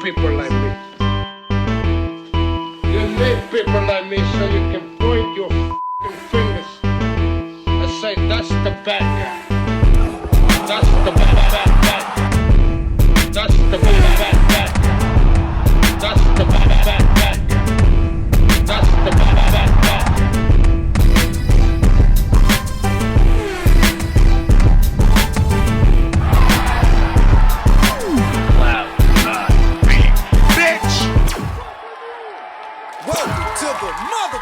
people like me. You need people like me so you can point your f***ing fingers and say, that's the bad guy. That's the bad guy. That's the bad guy. That's the bad guy. That's the bad guy. Welcome to the mother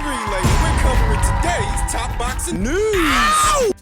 relay. We're covering today's top boxing news.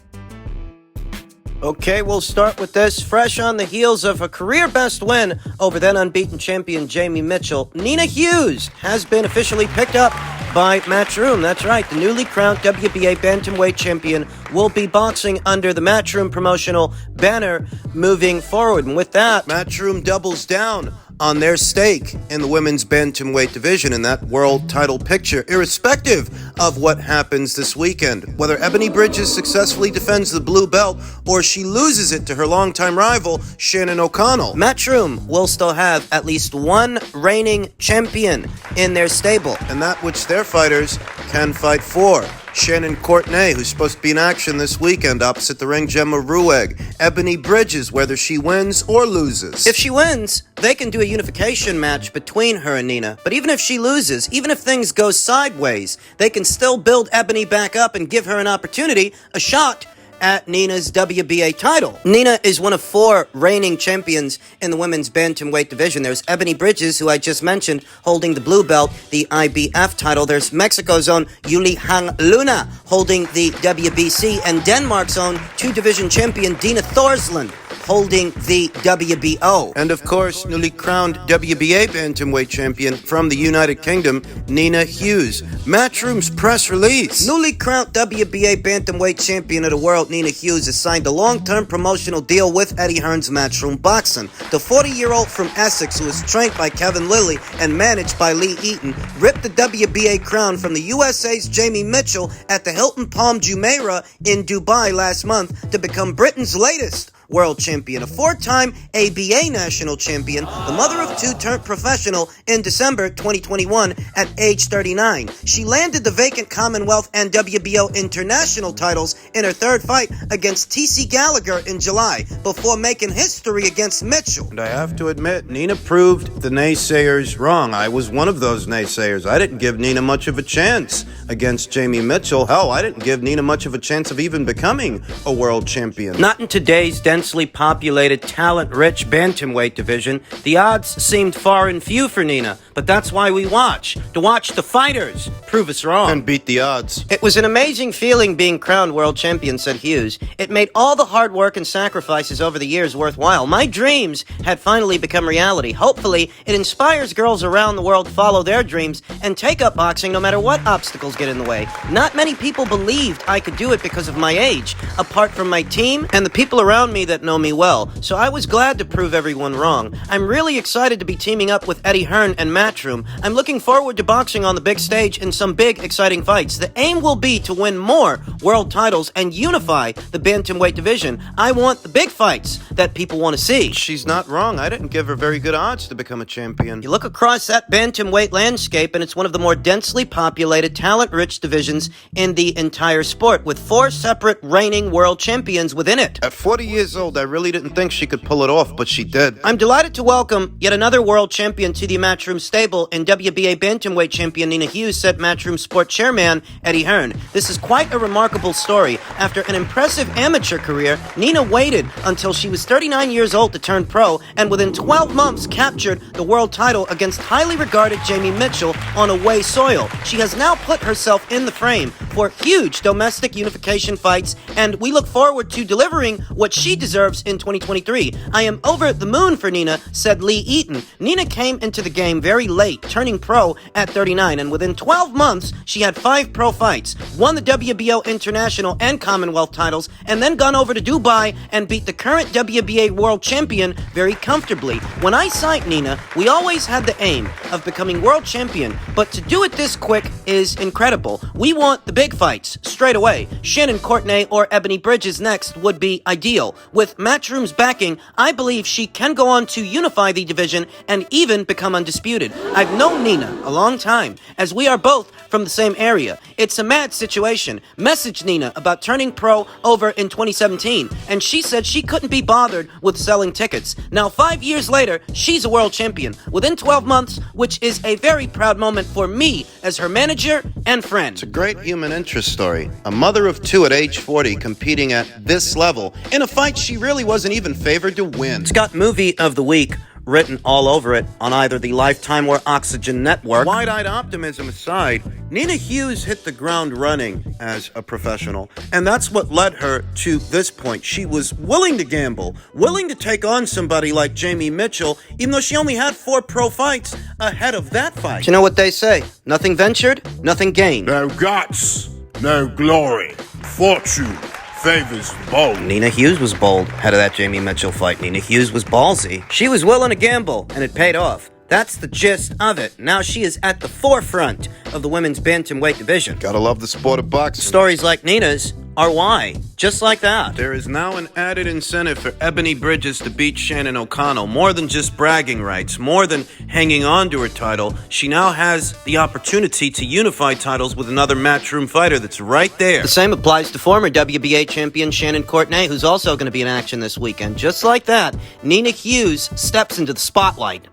Okay, we'll start with this. Fresh on the heels of a career-best win over then unbeaten champion Jamie Mitchell, Nina Hughes has been officially picked up by Matchroom. That's right, the newly crowned WBA bantamweight champion will be boxing under the Matchroom promotional banner moving forward. And with that, Matchroom doubles down on their stake in the women's bantamweight division in that world title picture, irrespective of what happens this weekend. Whether Ebony Bridges successfully defends the blue belt or she loses it to her longtime rival, Shannon O'Connell, Matchroom will still have at least one reigning champion in their stable, and that which their fighters can fight for. Shannon Courtenay, who's supposed to be in action this weekend opposite the ring Gemma Rueg. Ebony Bridges, whether she wins or loses. If she wins, they can do a unification match between her and Nina. But even if she loses, even if things go sideways, they can still build Ebony back up and give her an opportunity, a shot at Nina's WBA title. Nina is one of 4 reigning champions in the women's bantamweight division. There's Ebony Bridges, who I just mentioned, holding the blue belt, the IBF title. There's Mexico's own Yuli Hang Luna holding the WBC, and Denmark's own 2-division champion Dina Thorsland holding the WBO. And of course, newly crowned WBA bantamweight champion from the United Kingdom, Nina Hughes. Matchroom's press release. Newly crowned WBA bantamweight champion of the world, Nina Hughes has signed a long-term promotional deal with Eddie Hearn's Matchroom Boxing. The 40-year-old from Essex, who is trained by Kevin Lilly and managed by Lee Eaton, ripped the WBA crown from the USA's Jamie Mitchell at the Hilton Palm Jumeirah in Dubai last month to become Britain's latest world champion, a 4-time ABA national champion, the mother of 2 turned professional in December 2021 at age 39. She landed the vacant Commonwealth and WBO international titles in her 3rd fight against TC Gallagher in July, before making history against Mitchell. And I have to admit, Nina proved the naysayers wrong. I was one of those naysayers. I didn't give Nina much of a chance against Jamie Mitchell. Hell, I didn't give Nina much of a chance of even becoming a world champion. Not in today's densely populated, talent-rich bantamweight division. The odds seemed far and few for Nina, but that's why we watch. To watch the fighters prove us wrong. And beat the odds. It was an amazing feeling being crowned world champion, said Hughes. It made all the hard work and sacrifices over the years worthwhile. My dreams had finally become reality. Hopefully, it inspires girls around the world to follow their dreams and take up boxing no matter what obstacles get in the way. Not many people believed I could do it because of my age, apart from my team and the people around me that know me well, so I was glad to prove everyone wrong. I'm really excited to be teaming up with Eddie Hearn and Matchroom. I'm looking forward to boxing on the big stage in some big, exciting fights. The aim will be to win more world titles and unify the bantamweight division. I want the big fights that people want to see. She's not wrong. I didn't give her very good odds to become a champion. You look across that bantamweight landscape, and it's one of the more densely populated, talent-rich divisions in the entire sport, with 4 separate reigning world champions within it. At 40 years old, I really didn't think she could pull it off, but she did. I'm delighted to welcome yet another world champion to the Matchroom stable in WBA bantamweight champion Nina Hughes, said Matchroom sport chairman Eddie Hearn. This is quite a remarkable story. After an impressive amateur career, Nina waited until she was 39 years old to turn pro, and within 12 months captured the world title against highly regarded Jamie Mitchell on away soil. She has now put herself in the frame for huge domestic unification fights, and we look forward to delivering what she deserves in 2023. I am over the moon for Nina, said Lee Eaton. Nina came into the game very late, turning pro at 39, and within 12 months, she had 5 pro fights, won the WBO International and Commonwealth titles, and then gone over to Dubai and beat the current WBA world champion very comfortably. When I signed Nina, we always had the aim of becoming world champion, but to do it this quick is incredible. We want the big fights straight away. Shannon Courtenay or Ebony Bridges next would be ideal. With Matchroom's backing, I believe she can go on to unify the division and even become undisputed. I've known Nina a long time, as we are both from the same area. It's a mad situation. Messaged Nina about turning pro over in 2017, and she said she couldn't be bothered with selling tickets. Now, 5 years later, she's a world champion within 12 months, which is a very proud moment for me as her manager and friend. It's a great human interest story. A mother of 2 at age 40 competing at this level in a fight she really wasn't even favored to win. It's got Movie of the Week written all over it on either the Lifetime or Oxygen Network. Wide-eyed optimism aside, Nina Hughes hit the ground running as a professional, and that's what led her to this point. She was willing to gamble, willing to take on somebody like Jamie Mitchell, even though she only had 4 pro fights ahead of that fight. You know what they say? Nothing ventured, nothing gained. No guts, no glory. Fortune favors bold. Nina Hughes was bold ahead of that Jamie Mitchell fight. Nina Hughes was ballsy. She was willing to gamble, and it paid off. That's the gist of it. Now she is at the forefront of the women's bantamweight division. Gotta love the sport of boxing. Stories like Nina's are why. Just like that. There is now an added incentive for Ebony Bridges to beat Shannon O'Connell. More than just bragging rights, more than hanging on to her title, she now has the opportunity to unify titles with another Matchroom fighter that's right there. The same applies to former WBA champion Shannon Courtenay, who's also going to be in action this weekend. Just like that, Nina Hughes steps into the spotlight.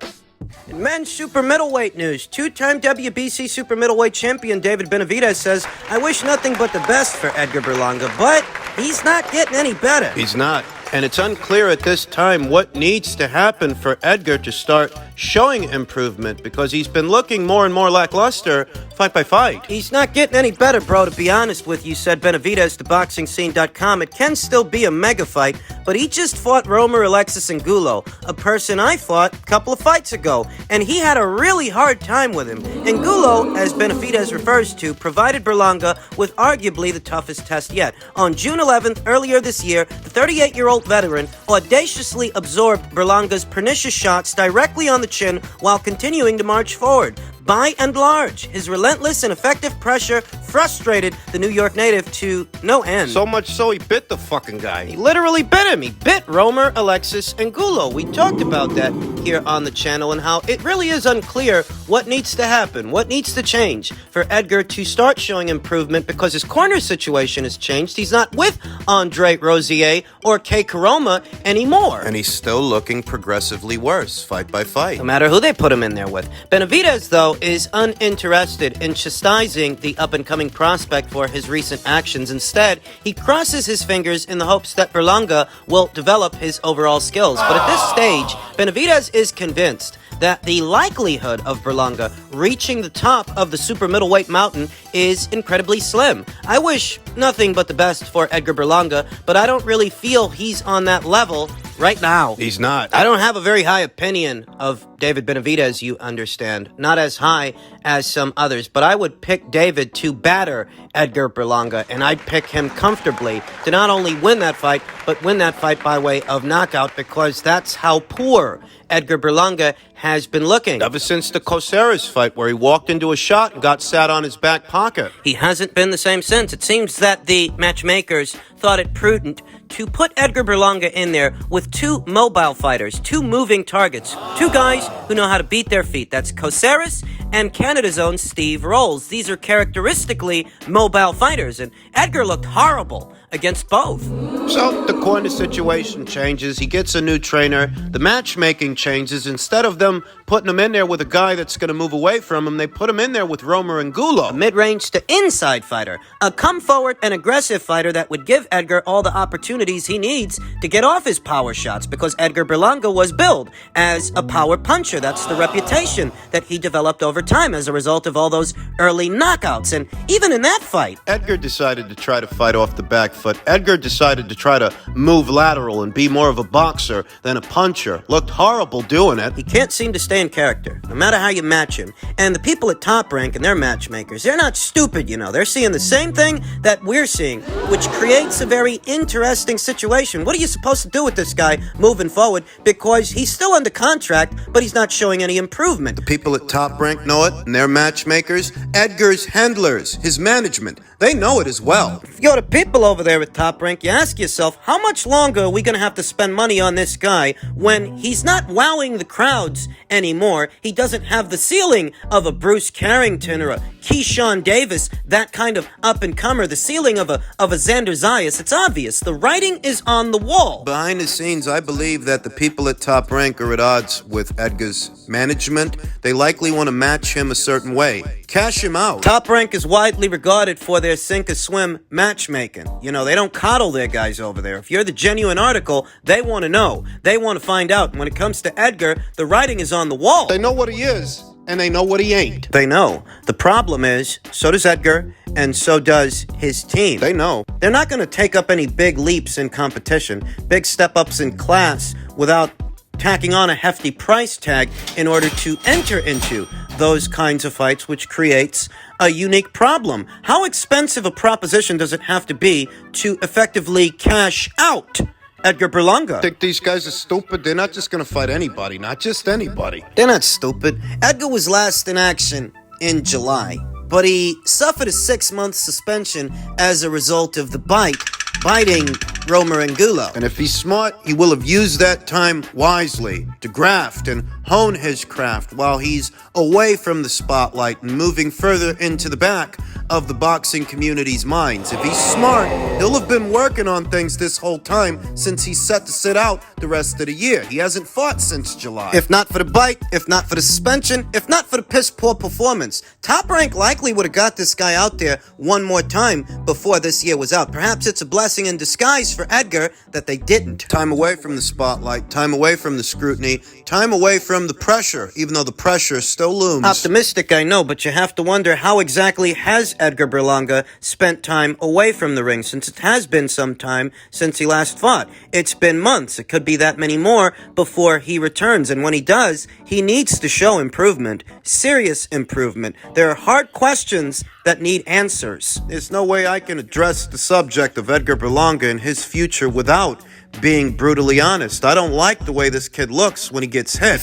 In men's super middleweight news, 2-time WBC super middleweight champion David Benavidez says, "I wish nothing but the best for Edgar Berlanga, but he's not getting any better." He's not. And it's unclear at this time what needs to happen for Edgar to start showing improvement, because he's been looking more and more lackluster fight by fight. He's not getting any better, bro, to be honest with you, said Benavidez to BoxingScene.com. It can still be a mega fight, but he just fought Romer Alexis Angulo, a person I fought a couple of fights ago, and he had a really hard time with him. Angulo, as Benavidez refers to, provided Berlanga with arguably the toughest test yet. On June 11th, earlier this year, the 38-year-old veteran audaciously absorbed Berlanga's pernicious shots directly on the chin while continuing to march forward. By and large, his relentless and effective pressure frustrated the New York native to no end. So much so he bit the fucking guy. He literally bit him. He bit Romer Alexis Angulo. We talked about that here on the channel and how it really is unclear what needs to happen, what needs to change for Edgar to start showing improvement, because his corner situation has changed. He's not with Andre Rosier or Kay Karoma anymore. And he's still looking progressively worse, fight by fight. No matter who they put him in there with. Benavidez, though, is uninterested in chastising the up-and-coming prospect for his recent actions. Instead, he crosses his fingers in the hopes that Berlanga will develop his overall skills. But at this stage, Benavidez is convinced that the likelihood of Berlanga reaching the top of the super middleweight mountain is incredibly slim. I wish nothing but the best for Edgar Berlanga, but I don't really feel he's on that level right now. He's not. I don't have a very high opinion of David Benavidez, you understand. Not as high as some others, but I would pick David to batter Edgar Berlanga, and I'd pick him comfortably to not only win that fight, but win that fight by way of knockout, because that's how poor Edgar Berlanga has been looking. Ever since the Coceres fight, where he walked into a shot and got sat on his back pocket. He hasn't been the same since. It seems that the matchmakers thought it prudent to put Edgar Berlanga in there with 2 mobile fighters, 2 moving targets, 2 guys who know how to beat their feet. That's Coceres and Canada's own Steve Rolls. These are characteristically mobile fighters, and Edgar looked horrible against both. So the corner situation changes. He gets a new trainer. The matchmaking changes. Instead of them putting him in there with a guy that's going to move away from him, they put him in there with Romer Angulo. A mid-range to inside fighter. A come-forward and aggressive fighter that would give Edgar all the opportunities he needs to get off his power shots, because Edgar Berlanga was billed as a power puncher. That's the reputation that he developed over time as a result of all those early knockouts. And even in that fight, Edgar decided to try to fight off the back foot. Edgar decided to try to move lateral and be more of a boxer than a puncher. Looked horrible doing it. He can't seem to stay in character, no matter how you match him. And the people at Top Rank and their matchmakers, they're not stupid, you know. They're seeing the same thing that we're seeing, which creates a very interesting situation. What are you supposed to do with this guy moving forward? Because he's still under contract, but he's not showing any improvement. The people at Top Rank know it, and their matchmakers. Edgar's handlers, his management, they know it as well. Yo, the people over there at Top Rank, you ask yourself, how much longer are we going to have to spend money on this guy when he's not wowing the crowds anymore? He doesn't have the ceiling of a Bruce Carrington or a Keyshawn Davis, that kind of up-and-comer, the ceiling of a Xander Zayas. It's obvious. The writing is on the wall. Behind the scenes, I believe that the people at Top Rank are at odds with Edgar's management. They likely want to match him a certain way. Cash him out. Top Rank is widely regarded for their sink-or-swim matchmaking. You know, they don't coddle their guys over there. If you're the genuine article, they want to know. They want to find out. And when it comes to Edgar, the writing is on the wall. They know what he is, and they know what he ain't. They know. The problem is, so does Edgar, and so does his team. They know. They're not going to take up any big leaps in competition, big step-ups in class, without tacking on a hefty price tag in order to enter into those kinds of fights, which creates a unique problem. How expensive a proposition does it have to be to effectively cash out? Edgar Berlanga. I think these guys are stupid. They're not just going to fight anybody, not just anybody. They're not stupid. Edgar was last in action in July, but he suffered a 6-month suspension as a result of the biting Romer Angulo. And if he's smart, he will have used that time wisely to graft and hone his craft while he's away from the spotlight and moving further into the back of the boxing community's minds. If he's smart, he'll have been working on things this whole time since he's set to sit out the rest of the year. He hasn't fought since July. If not for the bite, if not for the suspension, if not for the piss-poor performance, Top Rank likely would have got this guy out there one more time before this year was out. Perhaps it's a blessing in disguise for Edgar that they didn't. Time away from the spotlight, time away from the scrutiny, time away from the pressure, even though the pressure still looms. Optimistic, I know, but you have to wonder how exactly has Edgar Berlanga spent time away from the ring, since it has been some time since he last fought. It's been months. It could be that many more before he returns, and when he does, he needs to show improvement, serious improvement. There are hard questions that need answers. There's no way I can address the subject of Edgar Berlanga and his future without being brutally honest. I don't like the way this kid looks when he gets hit.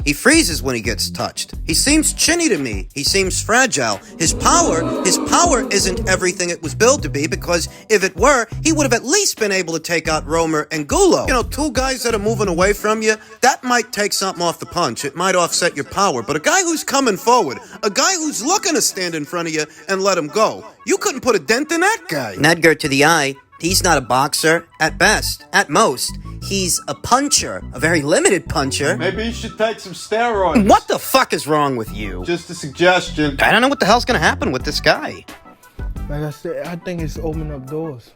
He freezes when he gets touched. He seems chinny to me. He seems fragile. His power isn't everything it was billed to be, because if it were, he would have at least been able to take out Romer and Angulo. You know, two guys that are moving away from you, that might take something off the punch. It might offset your power. But a guy who's coming forward, a guy who's looking to stand in front of you and let him go, you couldn't put a dent in that guy. And Edgar, to the eye, he's not a boxer at best. At most, he's a puncher, a very limited puncher. Maybe you should take some steroids. What the fuck is wrong with you? Just a suggestion. I don't know what the hell's gonna happen with this guy. Like I said, I think it's opening up doors.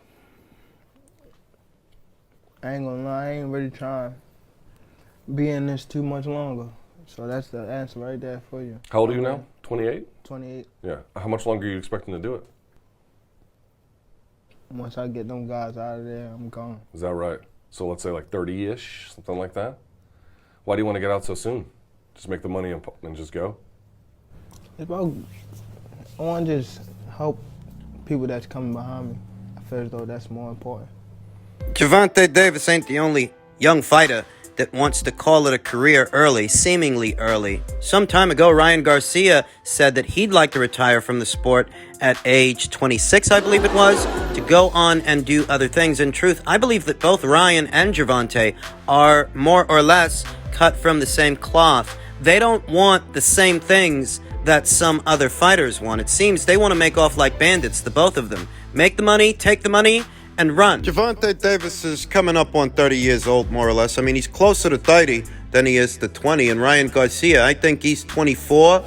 I ain't gonna lie, I ain't really trying to be in this too much longer. So that's the answer right there for you. How old are you now? 28? 28. Yeah. How much longer are you expecting to do it? Once I get them guys out of there, I'm gone. Is that right? So let's say like 30-ish, something like that? Why do you want to get out so soon? Just make the money and just go? It's about, I want to just help people that's coming behind me. I feel as though that's more important. Gervonta Davis ain't the only young fighter that wants to call it a career early, seemingly early. Some time ago, Ryan Garcia said that he'd like to retire from the sport at age 26, I believe it was, to go on and do other things. In truth, I believe that both Ryan and Gervonta are more or less cut from the same cloth. They don't want the same things that some other fighters want. It seems they want to make off like bandits, the both of them. Make the money, take the money, and run. Gervonta Davis is coming up on 30 years old, more or less. I mean, he's closer to 30 than he is to 20. And Ryan Garcia, I think he's 24,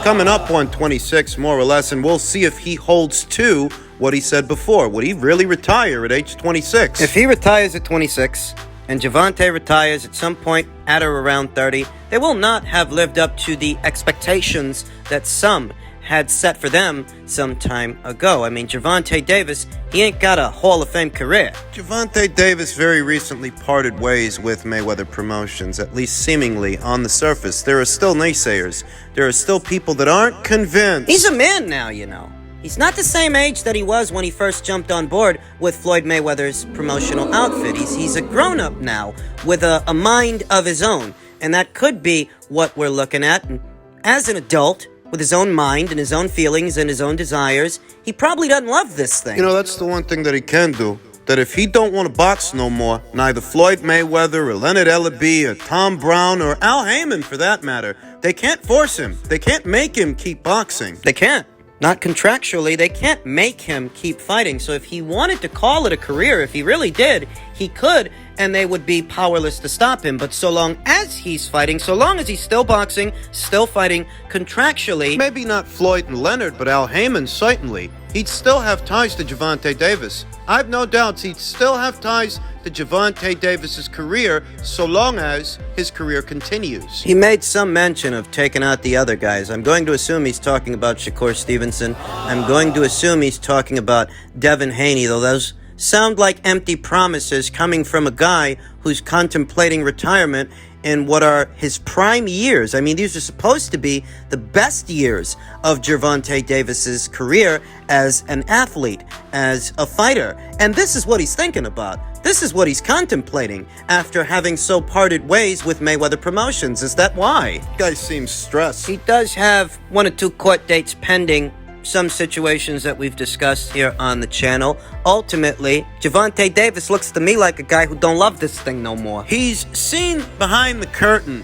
coming up on 26, more or less. And we'll see if he holds to what he said before. Would he really retire at age 26? If he retires at 26, and Gervonta retires at some point at or around 30, they will not have lived up to the expectations that some had set for them some time ago. I mean, Gervonta Davis, he ain't got a Hall of Fame career. Gervonta Davis very recently parted ways with Mayweather Promotions, at least seemingly on the surface. There are still naysayers. There are still people that aren't convinced. He's a man now, you know. He's not the same age that he was when he first jumped on board with Floyd Mayweather's promotional outfit. He's a grown-up now with a mind of his own. And that could be what we're looking at. And as an adult, with his own mind and his own feelings and his own desires, he probably doesn't love this thing. You know, that's the one thing that he can do. That if he don't want to box no more, neither Floyd Mayweather or Leonard Ellaby or Tom Brown or Al Heyman for that matter, they can't force him. They can't make him keep boxing. They can't. Not contractually, they can't make him keep fighting. So if he wanted to call it a career, if he really did, he could, and they would be powerless to stop him. But so long as he's fighting, so long as he's still boxing, still fighting, contractually... Maybe not Floyd and Leonard, but Al Heyman certainly. He'd still have ties to Gervonta Davis. I've no doubts he'd still have ties to Gervonta Davis's career so long as his career continues. He made some mention of taking out the other guys. I'm going to assume he's talking about Shakur Stevenson. I'm going to assume he's talking about Devin Haney, though those sound like empty promises coming from a guy who's contemplating retirement in what are his prime years. I mean, these are supposed to be the best years of Gervonta Davis's career as an athlete, as a fighter. And this is what he's thinking about. This is what he's contemplating after having so parted ways with Mayweather Promotions. Is that why? Guy seems stressed. He does have 1 or 2 court dates pending. Some situations that we've discussed here on the channel. Ultimately, Gervonta Davis looks to me like a guy who don't love this thing no more. He's seen behind the curtain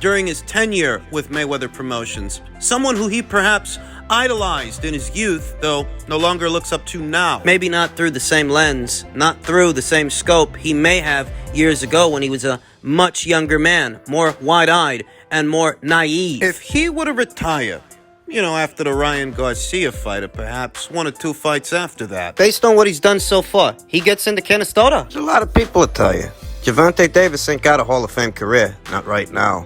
during his tenure with Mayweather Promotions. Someone who he perhaps idolized in his youth, though no longer looks up to now. Maybe not through the same lens, not through the same scope he may have years ago when he was a much younger man, more wide-eyed and more naive. If he were to retire, you know, after the Ryan Garcia fight, or perhaps 1 or 2 fights after that. Based on what he's done so far, he gets into Canastota. There's a lot of people that tell you Gervonta Davis ain't got a Hall of Fame career, not right now.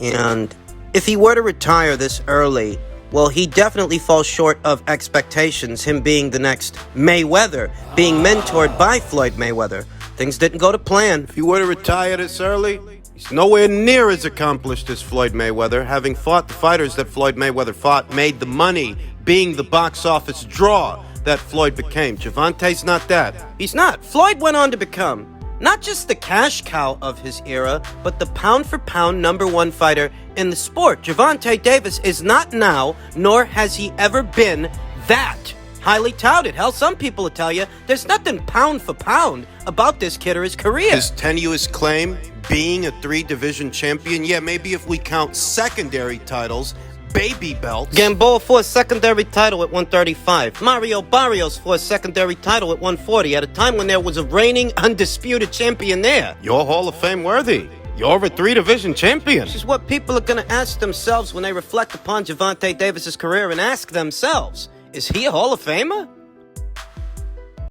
And if he were to retire this early, well, he definitely falls short of expectations, him being the next Mayweather, being mentored by Floyd Mayweather. Things didn't go to plan. If he were to retire this early, he's nowhere near as accomplished as Floyd Mayweather. Having fought the fighters that Floyd Mayweather fought, made the money, being the box office draw that Floyd became. Gervonta's not that. He's not. Floyd went on to become not just the cash cow of his era, but the pound-for-pound #1 fighter in the sport. Gervonta Davis is not now, nor has he ever been, that highly touted. Hell, some people will tell you there's nothing pound-for-pound about this kid or his career. His tenuous claim, being a 3-division champion, yeah, maybe if we count secondary titles, baby belts. Gamboa for a secondary title at 135. Mario Barrios for a secondary title at 140 at a time when there was a reigning undisputed champion there. You're Hall of Fame worthy. You're a 3-division champion. This is what people are going to ask themselves when they reflect upon Gervonta Davis's career and ask themselves, is he a Hall of Famer?